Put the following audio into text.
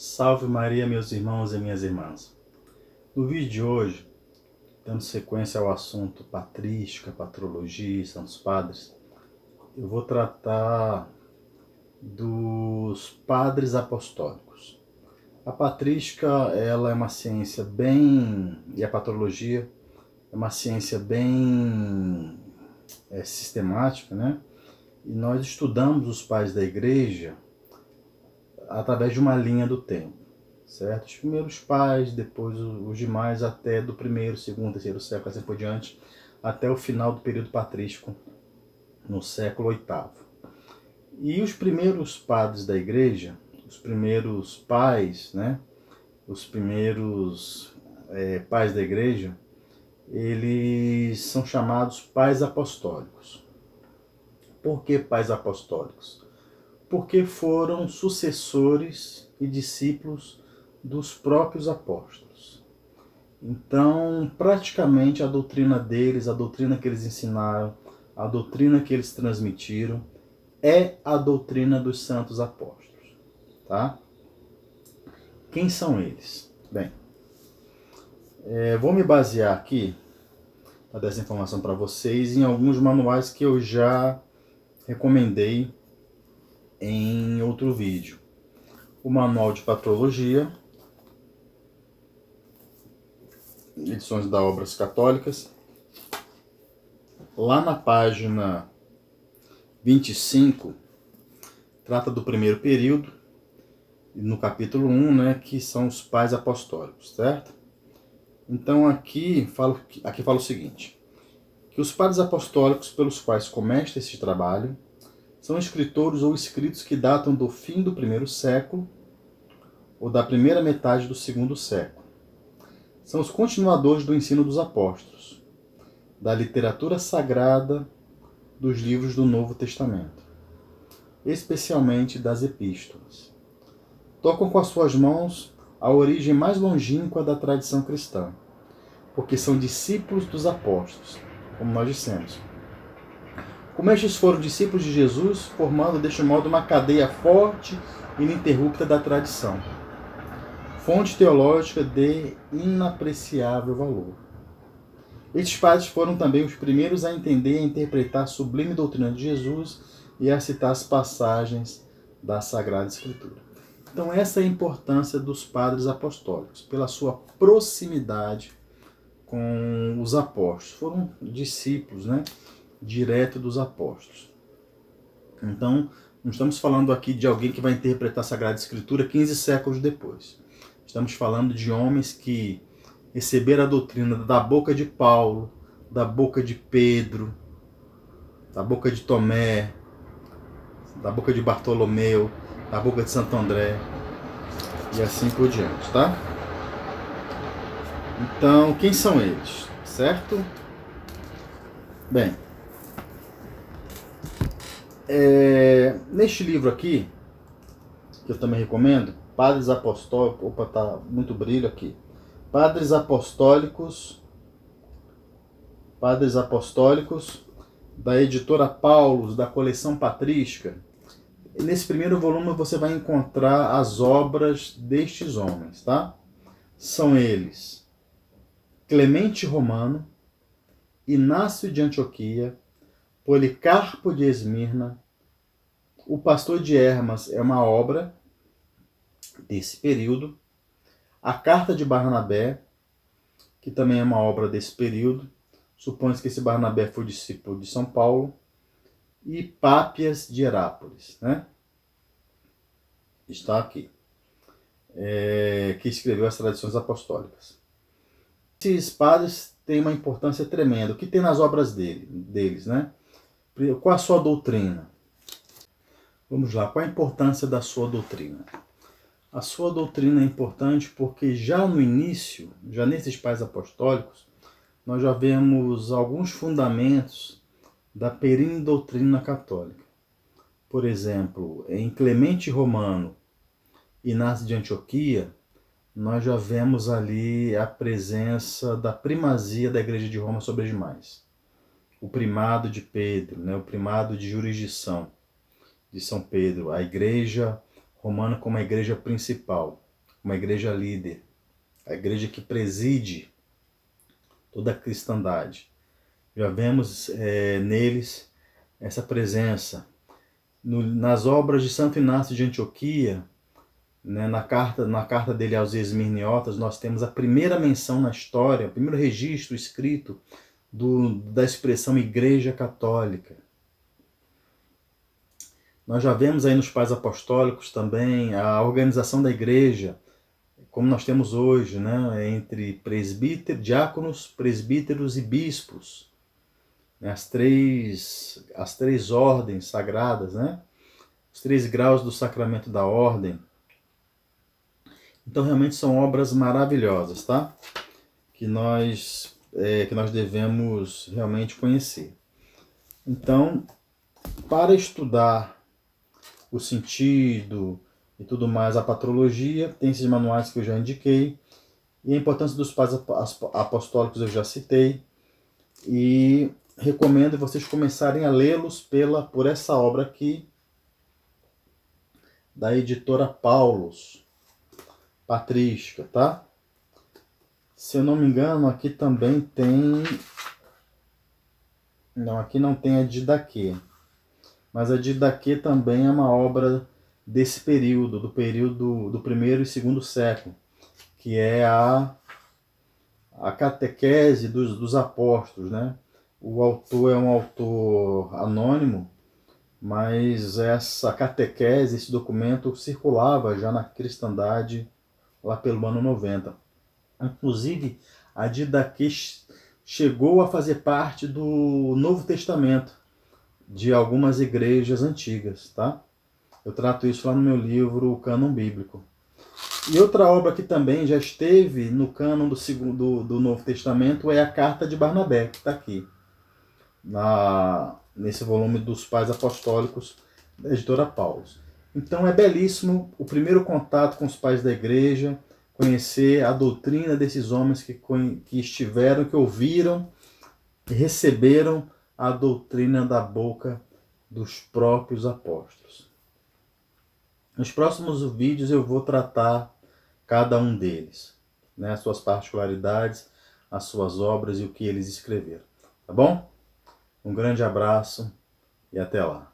Salve Maria, meus irmãos e minhas irmãs. No vídeo de hoje, dando sequência ao assunto patrística, patrologia e santos padres, eu vou tratar dos padres apostólicos. A patrística, ela é uma ciência e a patrologia é uma ciência bem sistemática, né? E nós estudamos os pais da igreja através de uma linha do tempo, certo? Os primeiros pais, depois os demais, até do primeiro, segundo, terceiro século, assim por diante, até o final do período patrístico, no século VIII. E os primeiros padres da igreja, os primeiros pais, né? Os primeiros pais da igreja, eles são chamados pais apostólicos. Por que pais apostólicos? Porque foram sucessores e discípulos dos próprios apóstolos. Então, praticamente a doutrina deles, a doutrina que eles ensinaram, a doutrina que eles transmitiram, é a doutrina dos santos apóstolos. Tá? Quem são eles? Bem, vou me basear aqui, para dar essa informação para vocês, em alguns manuais que eu já recomendei em outro vídeo. O Manual de Patrologia, edições da Obras Católicas. Lá na página 25, trata do primeiro período, no capítulo 1, né, que são os pais apostólicos, certo? Então aqui fala o seguinte, que os padres apostólicos pelos quais começa esse trabalho são escritores ou escritos que datam do fim do primeiro século ou da primeira metade do segundo século. São os continuadores do ensino dos apóstolos, da literatura sagrada dos livros do Novo Testamento, especialmente das epístolas. Tocam com as suas mãos a origem mais longínqua da tradição cristã, porque são discípulos dos apóstolos, como nós dissemos. Como estes foram discípulos de Jesus, formando deste modo uma cadeia forte e ininterrupta da tradição, fonte teológica de inapreciável valor. Estes padres foram também os primeiros a entender e a interpretar a sublime doutrina de Jesus e a citar as passagens da Sagrada Escritura. Então essa é a importância dos padres apostólicos, pela sua proximidade com os apóstolos. Foram discípulos, né? Direto dos apóstolos. Então, não estamos falando aqui de alguém que vai interpretar a Sagrada Escritura 15 séculos depois. Estamos falando de homens que receberam a doutrina da boca de Paulo, da boca de Pedro, da boca de Tomé, da boca de Bartolomeu, da boca de Santo André, e assim por diante, tá? Então, quem são eles, certo? Bem, neste livro aqui, que eu também recomendo, Padres Apostólicos, opa, tá muito brilho aqui, Padres Apostólicos, da editora Paulus, da coleção patrística. Nesse primeiro volume você vai encontrar as obras destes homens, tá? São eles Clemente Romano, Inácio de Antioquia, Policarpo de Esmirna. O Pastor de Hermas é uma obra desse período. A Carta de Barnabé, que também é uma obra desse período. Supõe-se que esse Barnabé foi discípulo de São Paulo. E Pápias de Herápolis, né? Está aqui. Que escreveu as tradições apostólicas. Esses padres têm uma importância tremenda. O que tem nas obras deles, né? Qual a sua doutrina? Vamos lá, qual a importância da sua doutrina? A sua doutrina é importante porque já no início, já nesses pais apostólicos, nós já vemos alguns fundamentos da perene doutrina católica. Por exemplo, em Clemente Romano e Inácio de Antioquia, nós já vemos ali a presença da primazia da Igreja de Roma sobre as demais. O primado de Pedro, né? O primado de jurisdição de São Pedro, a Igreja Romana como a igreja principal. como a igreja líder, a igreja que preside toda a cristandade. Já vemos neles essa presença. Nas obras de Santo Inácio de Antioquia, né, na carta dele aos Esmirniotas, nós temos a primeira menção na história, o primeiro registro escrito da expressão Igreja Católica. Nós já vemos aí nos pais apostólicos também a organização da igreja, como nós temos hoje, né, entre diáconos, presbíteros e bispos, né, as três ordens sagradas, né, os 3 graus do sacramento da ordem. Então realmente são obras maravilhosas, tá? Que nós devemos realmente conhecer. Então, para estudar o sentido e tudo mais, a patrologia, tem esses manuais que eu já indiquei, e a importância dos pais apostólicos eu já citei, e recomendo vocês começarem a lê-los por essa obra aqui, da editora Paulus, patrística, tá? Se eu não me engano, aqui também tem... Não, aqui não tem a Didaquê. Mas a Didaquê também é uma obra desse período, do período do 1º e 2º século, que é a catequese dos apóstolos, né? O autor é um autor anônimo, mas essa catequese, esse documento circulava já na cristandade lá pelo ano 90. Inclusive, a Didaquê chegou a fazer parte do Novo Testamento de algumas igrejas antigas, tá? Eu trato isso lá no meu livro, O Cânon Bíblico. E outra obra que também já esteve no cânon do Novo Testamento é a Carta de Barnabé, que está aqui, nesse volume dos Pais Apostólicos da editora Paulus. Então é belíssimo o primeiro contato com os pais da igreja, conhecer a doutrina desses homens que estiveram, que ouviram e receberam a doutrina da boca dos próprios apóstolos. Nos próximos vídeos eu vou tratar cada um deles, né, as suas particularidades, as suas obras e o que eles escreveram. Tá bom? Um grande abraço e até lá.